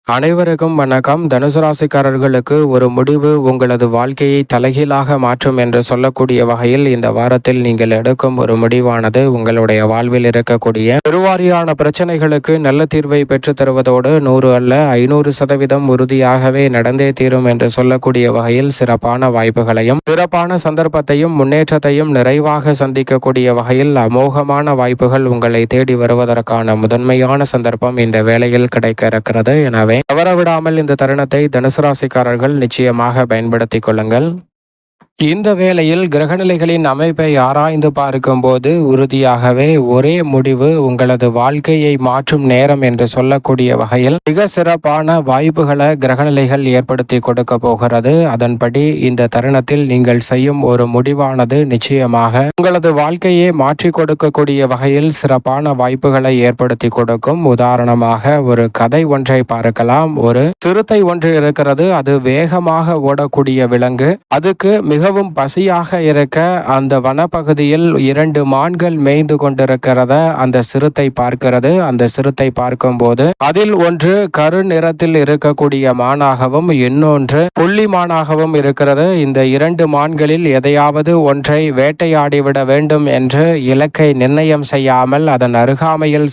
அனைவருக்கும் வணக்கம். தனுசு ராசிக்காரர்களுக்கு ஒரு முடிவு உங்களது வாழ்க்கையை தலைகீழாக மாற்றும் என்று சொல்லக்கூடிய வகையில் இந்த வாரத்தில் நீங்கள் எடுக்கும் ஒரு முடிவானது உங்களுடைய வாழ்வில் இருக்கக்கூடிய பெருவாரியான பிரச்சனைகளுக்கு நல்ல தீர்வை பெற்றுத் தருவதோடு 100 அல்ல 500% உறுதியாகவே நடந்தே தீரும் என்று சொல்லக்கூடிய வகையில் சிறப்பான வாய்ப்புகளையும் சிறப்பான சந்தர்ப்பத்தையும் முன்னேற்றத்தையும் நிறைவாக சந்திக்கக்கூடிய வகையில் அமோகமான வாய்ப்புகள் உங்களை தேடி வருவதற்கான முதன்மையான சந்தர்ப்பம் இந்த வேளையில் கிடைக்க இருக்கிறது. எனவே தவறவிடாமல் இந்த தருணத்தை தனுசு ராசிக்காரர்கள் நிச்சயமாக பயன்படுத்திக் கொள்ளுங்கள். இந்த வேளையில் கிரகநிலைகளின் அமைப்பை ஆராய்ந்து பார்க்கும்போது உறுதியாகவே ஒரே முடிவு உங்களது வாழ்க்கையை மாற்றும் நேரம் என்று சொல்லக்கூடிய வகையில் மிக சிறப்பான வாய்ப்புகளை கிரகநிலைகள் ஏற்படுத்தி கொடுக்க போகிறது. அதன்படி இந்த தருணத்தில் நீங்கள் செய்யும் ஒரு முடிவானது நிச்சயமாக உங்களது வாழ்க்கையை மாற்றி கொடுக்கக்கூடிய வகையில் சிறப்பான வாய்ப்புகளை ஏற்படுத்தி கொடுக்கும். உதாரணமாக ஒரு கதை ஒன்றை பார்க்கலாம். ஒரு சிறுத்தை ஒன்று இருக்கிறது. அது வேகமாக ஓடக்கூடிய விலங்கு. அதுக்கு மிகவும் பசியாக இருக்க அந்த வனப்பகுதியில் 2 மான்கள் மேய்ந்து கொண்டிருக்கிறத அந்த சிறுத்தை பார்க்கிறது. அந்த சிறுத்தை பார்க்கும்போது அதில் ஒன்று கரு நிறத்தில் இருக்கக்கூடிய மானாகவும் இன்னொன்று புள்ளி மானாகவும் இருக்கிறது. இந்த 2 மான்களில் எதையாவது ஒன்றை வேட்டையாடிவிட வேண்டும் என்று இலக்கை நிர்ணயம் செய்யாமல் அதன் அருகாமையில்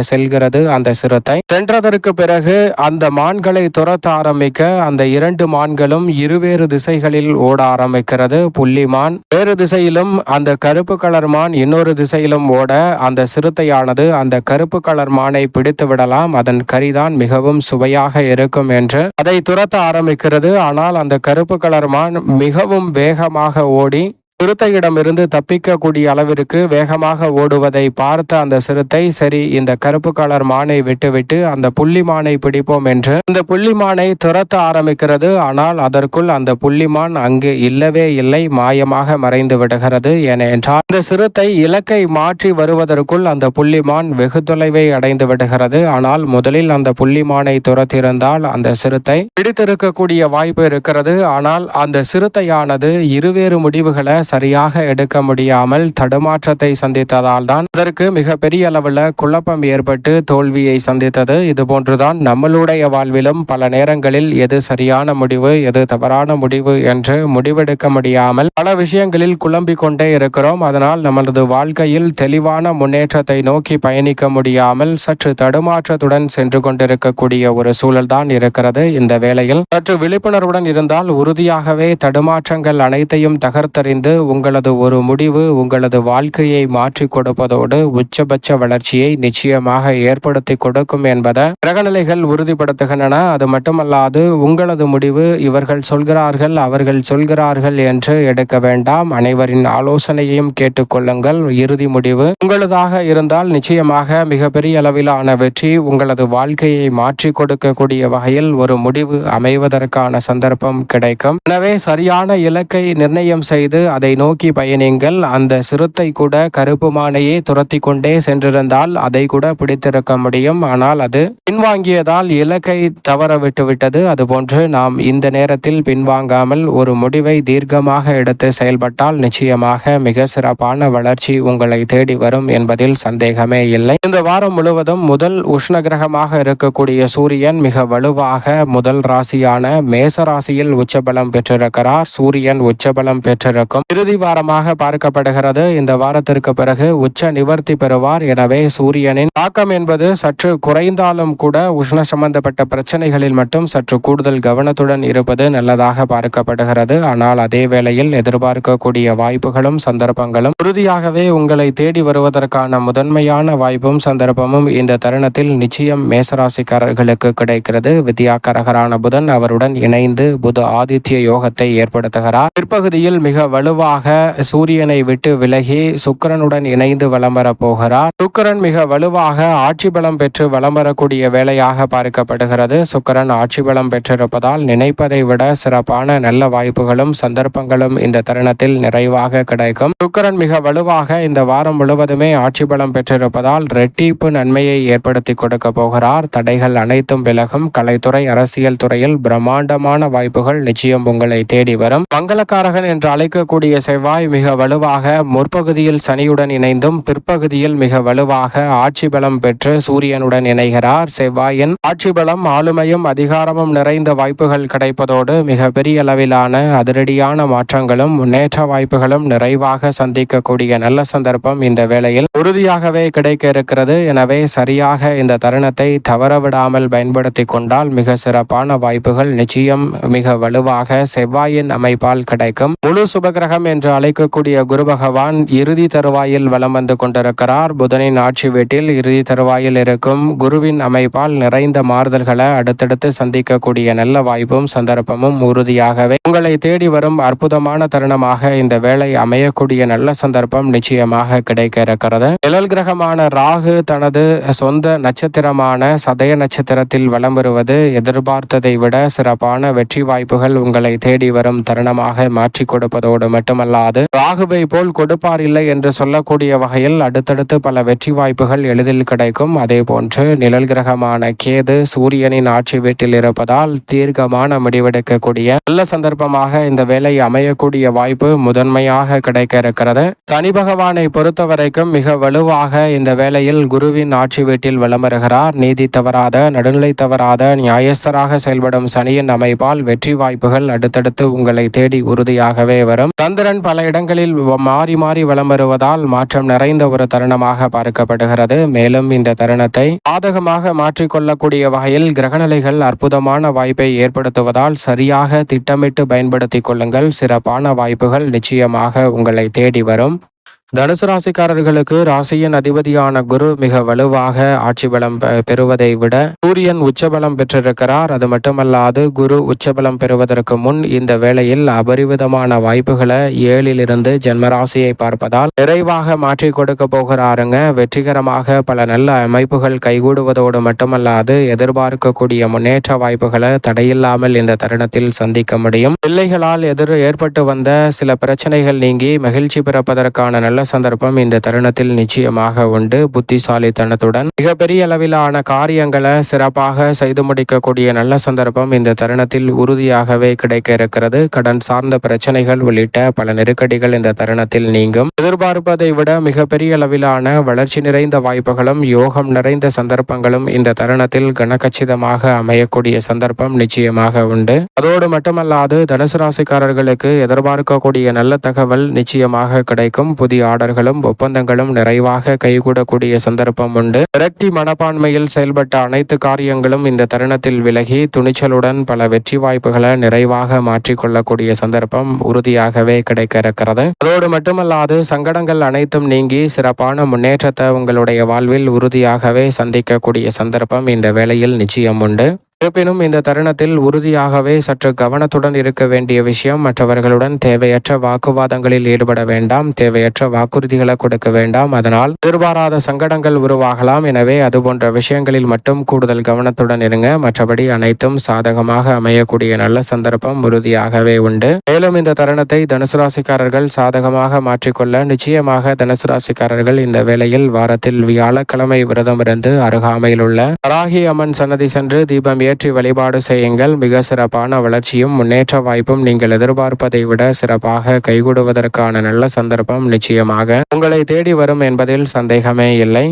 செல்கிறது அந்த சிறுத்தை. சென்றதற்கு பிறகு அந்த மான்களை துரத்த ஆரம்பிக்க அந்த 2 மான்களும் இருவேறு திசைகளில் ஓட ஆரம்பிக்கிறது. புள்ளிமான் வேறு திசையிலும் அந்த கருப்பு கலர் மான் இன்னொரு திசையிலும் ஓட அந்த சிறுத்தையானது அந்த கருப்பு கலர் மானை பிடித்து விடலாம், அதன் கறிதான் மிகவும் சுவையாக இருக்கும் என்று அதை துரத்த ஆரம்பிக்கிறது. ஆனால் அந்த கருப்பு கலர் மான் மிகவும் வேகமாக ஓடி சிறுத்தையிடமிருந்து தப்பிக்கக்கூடிய அளவிற்கு வேகமாக ஓடுவதை பார்த்த அந்த சிறுத்தை, சரி இந்த கருப்பு கலர் மானை விட்டுவிட்டு அந்த புள்ளிமானை பிடிப்போம் என்று இந்த புள்ளிமானை துரத்த ஆரம்பிக்கிறது. ஆனால் அதற்குள் அந்த புள்ளிமான் அங்கு இல்லவே இல்லை, மாயமாக மறைந்து விடுகிறது. ஏனென்றால் இந்த சிறுத்தை இலக்கை மாற்றி வருவதற்குள் அந்த புள்ளிமான் வெகு தொலைவை அடைந்து விடுகிறது. ஆனால் முதலில் அந்த புள்ளிமானை துரத்திருந்தால் அந்த சிறுத்தை பிடித்திருக்கக்கூடிய வாய்ப்பு இருக்கிறது. ஆனால் அந்த சிறுத்தையானது இருவேறு முடிவுகளை சரியாக எடுக்க முடியாமல் தடுமாற்றத்தை சந்தித்ததால் தான் அதற்கு மிகப்பெரிய அளவில் குழப்பம் ஏற்பட்டு தோல்வியை சந்தித்தது. இதுபோன்றுதான் நம்மளுடைய வாழ்விலும் பல நேரங்களில் எது சரியான முடிவு எது தவறான முடிவு என்று முடிவெடுக்க முடியாமல் பல விஷயங்களில் குழம்பிக் கொண்டே இருக்கிறோம். அதனால் நமது வாழ்க்கையில் தெளிவான முன்னேற்றத்தை நோக்கி பயணிக்க முடியாமல் சற்று தடுமாற்றத்துடன் சென்று கொண்டிருக்கக்கூடிய ஒரு சூழல் தான் இருக்கிறது. இந்த வேளையில் சற்று விழிப்புணர்வுடன் இருந்தால் உறுதியாகவே தடுமாற்றங்கள் அனைத்தையும் தகர்த்தறிந்து உங்களது ஒரு முடிவு உங்களது வாழ்க்கையை மாற்றி கொடுப்பதோடு உச்சபட்ச வளர்ச்சியை நிச்சயமாக ஏற்படுத்தி கொடுக்கும் என்பதை கிரகநிலைகள் உறுதிப்படுத்துகின்றன. அது மட்டுமல்லாது உங்களது முடிவு இவர்கள் சொல்கிறார்கள் அவர்கள் சொல்கிறார்கள் என்று எடுக்க வேண்டாம். அனைவரின் ஆலோசனையையும் கேட்டுக்கொள்ளுங்கள். இறுதி முடிவு உங்களதாக இருந்தால் நிச்சயமாக மிகப்பெரிய அளவிலான வெற்றி உங்களது வாழ்க்கையை மாற்றி கொடுக்கக்கூடிய வகையில் ஒரு முடிவு அமைவதற்கான சந்தர்ப்பம் கிடைக்கும். எனவே சரியான இலக்கை நிர்ணயம் செய்து அதை நோக்கி பயணிங்கள். அந்த சிறுத்தை கூட கருப்பு மானையே துரத்தி கொண்டே சென்றிருந்தால் அதை கூட பிடித்திருக்க முடியும். ஆனால் அது பின்வாங்கியதால் இலக்கை தவற விட்டுவிட்டது. அதுபோன்று நாம் இந்த நேரத்தில் பின்வாங்காமல் ஒரு முடிவை தீர்க்கமாக எடுத்து செயல்பட்டால் நிச்சயமாக மிக சிறப்பான வளர்ச்சி உங்களை தேடி வரும் என்பதில் சந்தேகமே இல்லை. இந்த வாரம் முழுவதும் முதல் உஷ்ண கிரகமாக இருக்கக்கூடிய சூரியன் மிக வலுவாக முதல் ராசியான மேச ராசியில் உச்சபலம் பெற்றிருக்கிறார். சூரியன் உச்சபலம் பெற்றிருக்கும் இறுதி வாரமாக பார்க்கப்படுகிறது. இந்த வாரத்திற்கு பிறகு உச்ச நிவர்த்தி பெறுவார். எனவே சூரியனின் தாக்கம் என்பது சற்று குறைந்தாலும் கூட உஷ்ண சம்பந்தப்பட்ட பிரச்சனைகளில் மட்டும் சற்று கூடுதல் கவனத்துடன் இருப்பது நல்லதாக பார்க்கப்படுகிறது. ஆனால் அதே வேளையில் எதிர்பார்க்கக்கூடிய வாய்ப்புகளும் சந்தர்ப்பங்களும் உறுதியாகவே உங்களை தேடி வருவதற்கான முதன்மையான வாய்ப்பும் சந்தர்ப்பமும் இந்த தருணத்தில் நிச்சயம் மேசராசிக்காரர்களுக்கு கிடைக்கிறது. வித்யாகரகரான புதன் அவருடன் இணைந்து புத ஆதித்ய யோகத்தை ஏற்படுத்துகிறார். பிற்பகுதியில் மிக வலுவாக சூரியனை விட்டு விலகி சுக்கிரனுடன் இணைந்து வலம் வரப் போகிறார். சுக்கிரன் மிக வலுவாக ஆட்சி பலம் பெற்று வலம் வரக்கூடிய வேளையாக பார்க்கப்படுகிறது. சுக்கிரன் ஆட்சி பலம் பெற்றிருப்பதால் நினைப்பதை விட சிறப்பான நல்ல வாய்ப்புகளும் சந்தர்ப்பங்களும் இந்த தருணத்தில் நிறைவாக கிடைக்கும். சுக்கிரன் மிக வலுவாக இந்த வாரம் முழுவதுமே ஆட்சி பலம் பெற்றிருப்பதால் இரட்டிப்பு நன்மையை ஏற்படுத்தி கொடுக்க போகிறார். தடைகள் அனைத்தும் விலகும். கலைத்துறை அரசியல் துறையில் பிரம்மாண்டமான வாய்ப்புகள் நிச்சயம் உங்களை தேடி வரும். மங்களக்காரகன் என்று அழைக்கக்கூடிய செவ்வாய் மிக வலுவாக முற்பகுதியில் சனியுடன் இணைந்தும் பிற்பகுதியில் மிக வலுவாக ஆட்சி பலம் பெற்று சூரியனுடன் இணைகிறார். செவ்வாயின் ஆட்சி பலம் ஆளுமையும் அதிகாரமும் நிறைந்த வாய்ப்புகள் கிடைப்பதோடு மிக பெரிய அளவிலான அதிரடியான மாற்றங்களும் முன்னேற்ற வாய்ப்புகளும் நிறைவாக சந்திக்கக்கூடிய நல்ல சந்தர்ப்பம் இந்த வேளையில் உறுதியாகவே கிடைக்க இருக்கிறது. எனவே சரியாக இந்த தருணத்தை தவறவிடாமல் பயன்படுத்தி கொண்டால் மிக சிறப்பான வாய்ப்புகள் நிச்சயம் மிக வலுவாக செவ்வாயின் அமைப்பால் கிடைக்கும். முழு சுபகிரகம் என்று அழைக்கக்கூடிய குரு பகவான் இறுதி தருவாயில் வலம் வந்து கொண்டிருக்கிறார். புதனின் ஆட்சி வீட்டில் இறுதி தருவாயில் இருக்கும் குருவின் அமைப்பால் நிறைந்த மாறுதல்களை அடுத்தடுத்து சந்திக்கக்கூடிய நல்ல வாய்ப்பும் சந்தர்ப்பமும் உறுதியாகவே உங்களை தேடி வரும் அற்புதமான தருணமாக இந்த வேளை அமையக்கூடிய நல்ல சந்தர்ப்பம் நிச்சயமாக கிடைக்க இருக்கிறது. நிழல் கிரகமான ராகு தனது சொந்த நட்சத்திரமான சதய நட்சத்திரத்தில் வலம் வருவது எதிர்பார்த்ததை விட சிறப்பான வெற்றி வாய்ப்புகள் உங்களை தேடி வரும் தருணமாக மாற்றி கொடுப்பதோடு மட்டுமல்லாது ராகுவை போல் கொடுப்பார் இல்லை என்று சொல்லக்கூடிய வகையில் அடுத்தடுத்து பல வெற்றி வாய்ப்புகள் எளிதில் கிடைக்கும். அதே போன்று நிழல் கிரகமான கேது சூரியனின் ஆட்சி வீட்டில் இருப்பதால் தீர்க்கமான முடிவெடுக்கக்கூடிய நல்ல சந்தர்ப்பமாக இந்த வேலை அமையக்கூடிய வாய்ப்பு முதன்மையாக கிடைக்க இருக்கிறது. சனி பகவானை பொறுத்தவரைக்கும் மிக வலுவாக இந்த வேளையில் குருவின் ஆட்சி வீட்டில் வலம் வருகிறார். நீதி தவறாத நடுநிலை தவறாத நியாயஸ்தராக செயல்படும் சனியின் அமைப்பால் வெற்றி வாய்ப்புகள் அடுத்தடுத்து உங்களை தேடி உறுதியாகவே வரும். சந்திரன் பல இடங்களில் மாறி மாறி வலம் வருவதால் மாற்றம் நிறைந்த ஒரு தருணமாக பார்க்கப்படுகிறது. மேலும் இந்த தருணத்தை சாதகமாக மாற்றிக்கொள்ளக்கூடிய வகையில் கிரகநிலைகள் அற்புதமான வாய்ப்பை ஏற்படுத்துவதால் சரியாக திட்டமிட்டு பயன்படுத்திக் கொள்ளுங்கள். சிறப்பான வாய்ப்புகள் நிச்சயமாக உங்களை தேடி வரும். தனுசு ராசிக்காரர்களுக்கு ராசியின் அதிபதியான குரு மிக வலுவாக ஆட்சி பலம் பெறுவதை விட சூரியன் உச்சபலம் பெற்றிருக்கிறார். அது மட்டுமல்லாது குரு உச்சபலம் பெறுவதற்கு முன் இந்த வேளையில் அபரிவிதமான வாய்ப்புகளை 7லிருந்து ஜென்மராசியை பார்ப்பதால் நிறைவாக மாற்றி கொடுக்க போகிறாருங்க. வெற்றிகரமாக பல நல்ல அமைப்புகள் கைகூடுவதோடு மட்டுமல்லாது எதிர்பார்க்கக்கூடிய முன்னேற்ற வாய்ப்புகளை தடையில்லாமல் இந்த தருணத்தில் சந்திக்க முடியும். பிள்ளைகளால் ஏற்பட்டு வந்த சில பிரச்சனைகள் நீங்கி மகிழ்ச்சி பிறப்பதற்கான நல்ல சந்தர்ப்பம் இந்த தருணத்தில் நிச்சயமாக உண்டு. புத்திசாலித்தனத்துடன் மிகப்பெரிய அளவிலான காரியங்களை சிறப்பாக செய்து முடிக்கக்கூடிய நல்ல சந்தர்ப்பம் இந்த தருணத்தில் உறுதியாகவே கிடைக்க இருக்கிறது. கடன் சார்ந்த பிரச்சனைகள் உள்ளிட்ட பல நெருக்கடிகள் இந்த தருணத்தில் நீங்கும். எதிர்பார்ப்பதை விட மிகப்பெரிய அளவிலான வளர்ச்சி நிறைந்த வாய்ப்புகளும் யோகம் நிறைந்த சந்தர்ப்பங்களும் இந்த தருணத்தில் கனகச்சிதமாக அமையக்கூடிய சந்தர்ப்பம் நிச்சயமாக உண்டு. அதோடு மட்டுமல்லாது தனுசு ராசிக்காரர்களுக்கு எதிர்பார்க்கக்கூடிய நல்ல தகவல் நிச்சயமாக கிடைக்கும். புதிய ஆர்டர்களும் ஒப்பந்தங்களும் நிறைவாக கைகூடக்கூடிய சந்தர்ப்பம் உண்டு. விரக்தி மனப்பான்மையில் செயல்பட்ட அனைத்து காரியங்களும் இந்த தருணத்தில் விலகி துணிச்சலுடன் பல வெற்றி வாய்ப்புகளை நிறைவாக மாற்றிக்கொள்ளக்கூடிய சந்தர்ப்பம் உறுதியாகவே கிடைக்க இருக்கிறது. அதோடு மட்டுமல்லாது சங்கடங்கள் அனைத்தும் நீங்கி சிறப்பான முன்னேற்றத்தை உங்களுடைய வாழ்வில் உறுதியாகவே சந்திக்கக்கூடிய சந்தர்ப்பம் இந்த வேளையில் நிச்சயம் உண்டு. இருப்பினும் இந்த தருணத்தில் உறுதியாகவே சற்று கவனத்துடன் இருக்க வேண்டிய விஷயம் மற்றவர்களுடன் தேவையற்ற வாக்குவாதங்களில் ஈடுபட வேண்டாம். தேவையற்ற வாக்குறுதிகளை கொடுக்க வேண்டாம். அதனால் எதிர்பாராத சங்கடங்கள் உருவாகலாம். எனவே அது போன்ற விஷயங்களில் மட்டும் கூடுதல் கவனத்துடன் இருங்க. மற்றபடி அனைத்தும் சாதகமாக அமையக்கூடிய நல்ல சந்தர்ப்பம் உறுதியாகவே உண்டு. மேலும் இந்த தருணத்தை தனுசு ராசிக்காரர்கள் சாதகமாக மாற்றிக்கொள்ள நிச்சயமாக தனுசு ராசிக்காரர்கள் இந்த வேளையில் வாரத்தில் வியாழக்கிழமை விரதம் இருந்து அருகாமையில் உள்ள வராகி அம்மன் சன்னதி சென்று தீபம் ஏற்றி வழிபாடு செய்யுங்கள். மிக சிறப்பான வளர்ச்சியும் முன்னேற்ற வாய்ப்பும் நீங்கள் எதிர்பார்ப்பதை விட சிறப்பாக கைகூடுவதற்கான நல்ல சந்தர்ப்பம் நிச்சயமாக உங்களை தேடி வரும் என்பதில் சந்தேகமே இல்லை.